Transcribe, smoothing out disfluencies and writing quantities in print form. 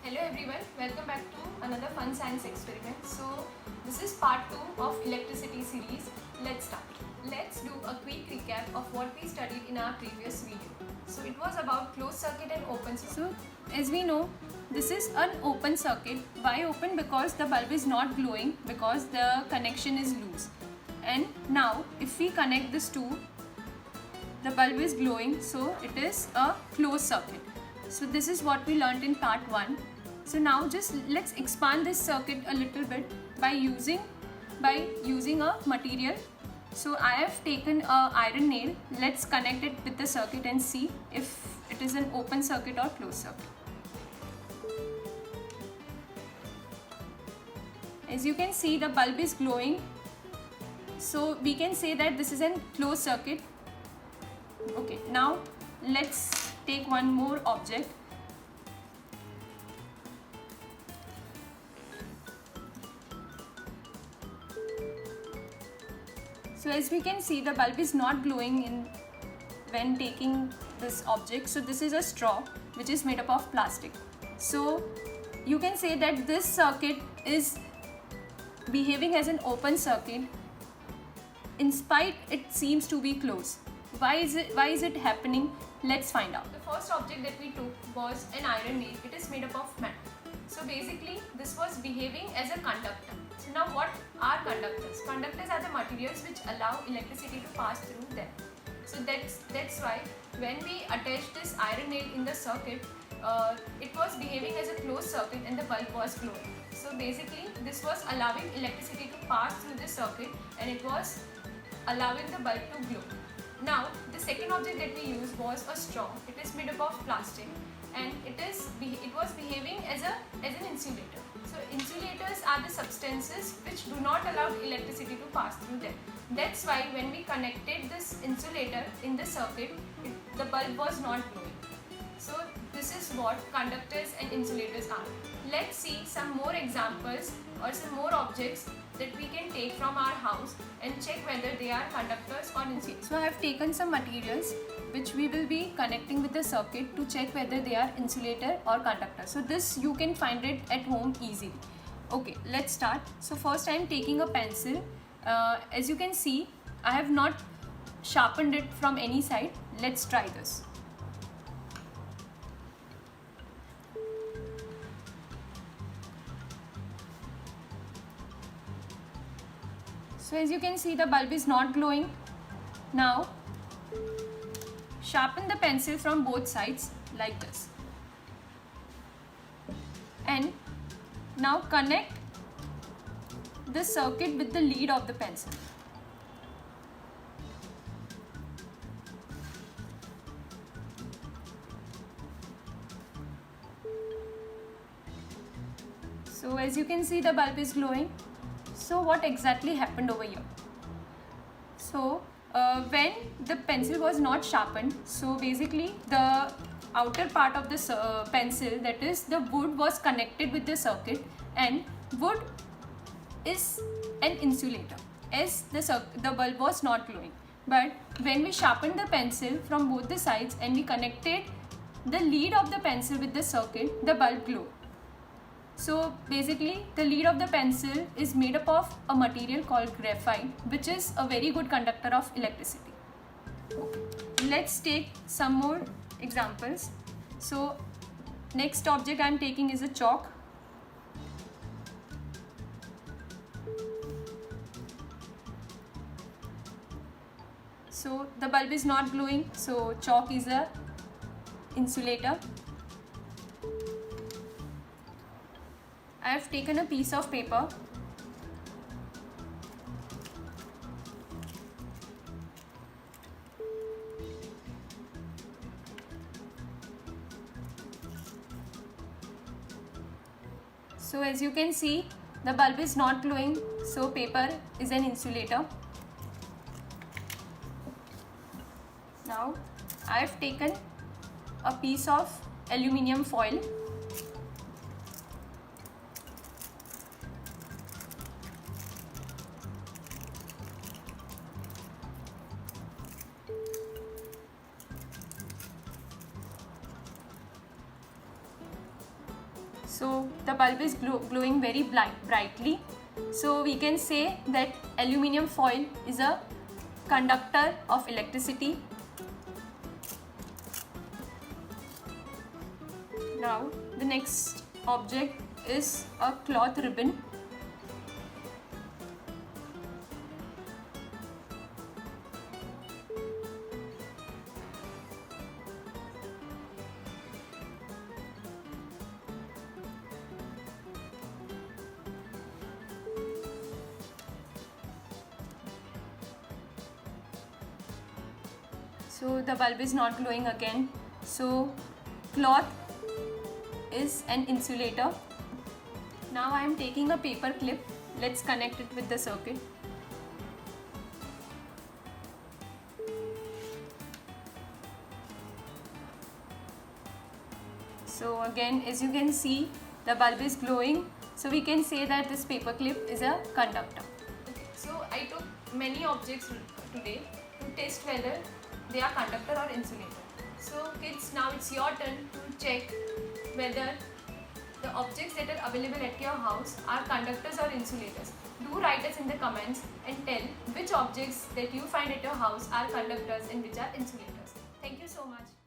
Hello everyone, welcome back to another fun science experiment. So this is part 2 of electricity series. Let's start. Let's do a quick recap of what we studied in our previous video. So it was about closed circuit and open circuit. So as we know, this is an open circuit. Why open? Because the bulb is not glowing because the connection is loose. And now if we connect this two, the bulb is glowing, so it is a closed circuit. So this is what we learned in part 1. So now just let's expand this circuit a little bit by using a material. So I have taken a iron nail. Let's connect it with the circuit and see if it is an open circuit or closed circuit. As you can see, the bulb is glowing. So we can say that this is a closed circuit. Okay, now let's take one more object. So as we can see, the bulb is not glowing when taking this object. So this is a straw which is made up of plastic. So you can say that this circuit is behaving as an open circuit in spite it seems to be closed. Why is it happening? Let's find out. The first object that we took was an iron nail. It is made up of metal. So basically this was behaving as a conductor. So now what are conductors? Conductors are the materials which allow electricity to pass through them. So that's why when we attached this iron nail in the circuit, it was behaving as a closed circuit and the bulb was glowing. So basically this was allowing electricity to pass through the circuit and it was allowing the bulb to glow. Now the second object that we used was a straw. It is made up of plastic and it was behaving as an insulator. So insulators are the substances which do not allow electricity to pass through them. That's why when we connected this insulator in the circuit, the bulb was not glowing. So this is what conductors and insulators are. Let's see some more examples or some more objects that we can take from our house and check whether they are conductors or insulators. So I have taken some materials which we will be connecting with the circuit to check whether they are insulator or conductor. So this you can find it at home easily. Okay, let's start. So first I am taking a pencil. As you can see, I have not sharpened it from any side. Let's try this. So as you can see, the bulb is not glowing. Now sharpen the pencil from both sides like this. And now connect the circuit with the lead of the pencil. So as you can see, the bulb is glowing. So what exactly happened over here? So when the pencil was not sharpened, so basically the outer part of the pencil, that is the wood, was connected with the circuit, and wood is an insulator as the bulb was not glowing. But when we sharpened the pencil from both the sides and we connected the lead of the pencil with the circuit, the bulb glowed. So basically the lead of the pencil is made up of a material called graphite, which is a very good conductor of electricity. Let's take some more examples. So next object I am taking is a chalk. So the bulb is not glowing, so chalk is a insulator. I have taken a piece of paper. So as you can see, the bulb is not glowing, so paper is an insulator. Now I have taken a piece of aluminium foil. So the bulb is glowing very brightly. So we can say that aluminium foil is a conductor of electricity. Now the next object is a cloth ribbon. So the bulb is not glowing again. So cloth is an insulator. Now I am taking a paper clip. Let's connect it with the circuit. So again, as you can see, the bulb is glowing. So we can say that this paper clip is a conductor. So I took many objects today to test whether they are conductor or insulator. So kids, now it's your turn to check whether the objects that are available at your house are conductors or insulators. Do write us in the comments and tell which objects that you find at your house are conductors and which are insulators. Thank you so much.